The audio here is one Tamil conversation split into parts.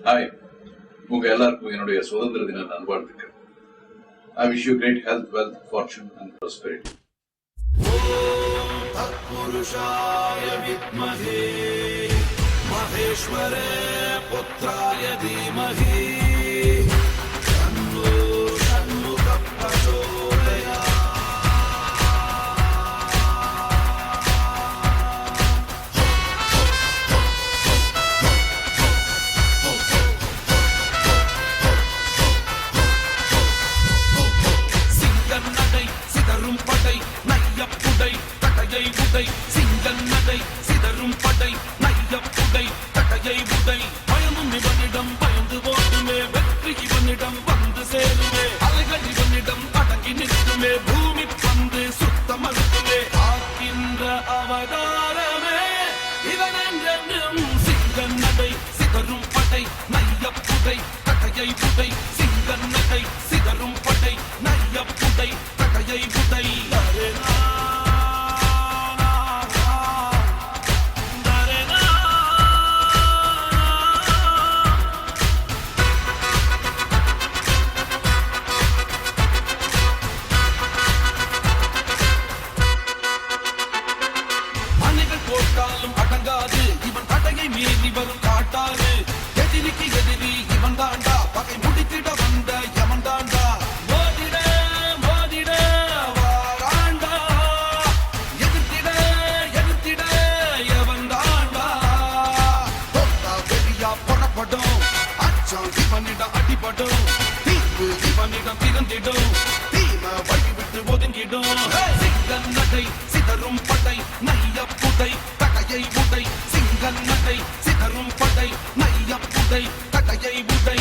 ஹாய், உங்க எல்லாருக்கும் என்னுடைய சுதந்திர தின நல்வாழ்த்துக்கள். I wish you great health, wealth, fortune and prosperity. ஓம் தத்புருஷாய வித்மஹே மகேஸ்வர புத்ராய தீமஹி தன்னோ ஷண்முகः பிரச்சோதயாத். சிங்கநடை சிதறும் படை நையப்புடை தடையை உடை. சிங்கநடை சிதறும் படை நையப்புடை தடையை உடை. பயமும் இவனிடம் பயந்து ஓடுமே, வெற்றி இவனிடம் வந்து சேருமே. அலைகள் இவனிடம் அடங்கி நிற்குமே, பூமி பந்து சுத்த மறுக்குமே. காக்கின்ற அவதாரமே இவன் என்றென்றும். சிங்கநடை சிதறும் படை நையப்புடை தடையை உடை. சிங்கநடை சிதறும் படை நையப்புடை தடையை உடை. அணைகள் போட்டாலும் அடங்காது இவன் தடையை மீறி வரும் காட்டாது. எதிரிக்கு எதிரி இவன் தாண்டா, பகை முடித்திட வந்த யமன் தாண்டா. மோதிட மோதிட வாராண்டா, எதிர்த்திட எதிர்த்திட எவன் தாண்டா. தொட்டா வெறியா புறப்படும், அச்சம் இவனிடம் அடிபடும். தீர்வு இவனிடம் திறந்திடும், தீம வழி விட்டு ஒதுங்கிடும். சிங்கநடை சிதறும் படை நையப்புடை தடையை உடை. சிங்கநடை சிதறும் படை நையப்புடை தடையை உடை.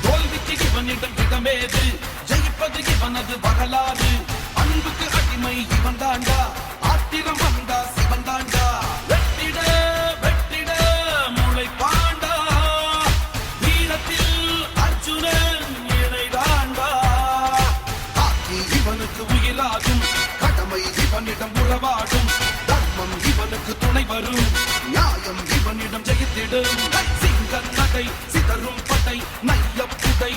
தோல்விக்கு இவனிடம் இடமேது, ஜெயிப்பது இவனது வரலாறு. அன்புக்கு அடிமை இவன் தாண்டா, ஆத்திரம் வந்தா சிவன் தாண்டா. வெட்டிட வெட்டிட முளை பாண்டா, வீரத்தில் அர்ஜுனன் இணை தாண்டா. காக்கி இவனுக்கு உயிராகும், கடமை இவனிடம் உறவாடும். தர்மம் இவனுக்கு துணை வரும், நியாயம் இவனிடம் ஜெயித்திடும். சிங்கநடை சிதறும் படை நையப்புடை